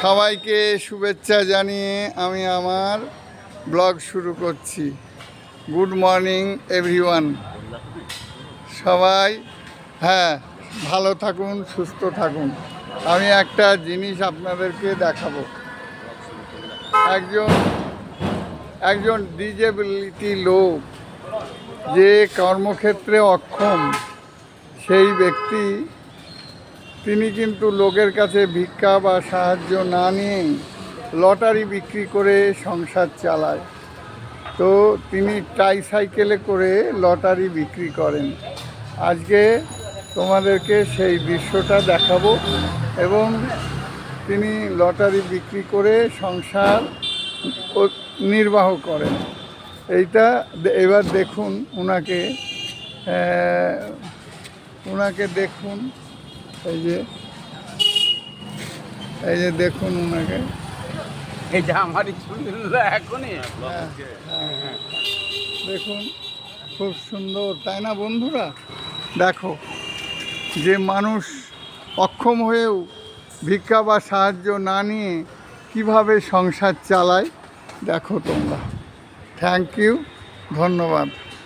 সবাইকে শুভেচ্ছা জানিয়ে আমি আমার ব্লগ শুরু করছি। Good morning everyone. সবাই ভালো থাকুন, সুস্থ থাকুন। আমি একটা জিনিস আপনাদেরকে দেখাবো। একজন ডিজেবিলিটি লোক যে কর্মক্ষেত্রে অক্ষম, সেই ব্যক্তি তিনি কিন্তু লোকের কাছে ভিক্ষা বা সাহায্য না নিয়ে লটারি বিক্রি করে সংসার চালায়। তো তিনি ট্রাইসাইকেলে করে লটারি বিক্রি করেন। আজকে তোমাদেরকে সেই দৃশ্যটা দেখাবো এবং তিনি লটারি বিক্রি করে সংসার নির্বাহ করেন। এবার দেখুন ওনাকে দেখুন। এই যে দেখুন ওনাকে, এটা আমারই এখনই দেখুন, খুব সুন্দর, তাই না বন্ধুরা? দেখো, যে মানুষ অক্ষম হয়েও ভিক্ষা বা সাহায্য না নিয়ে কিভাবে সংসার চালায়, দেখো তোমরা। থ্যাংক ইউ, ধন্যবাদ।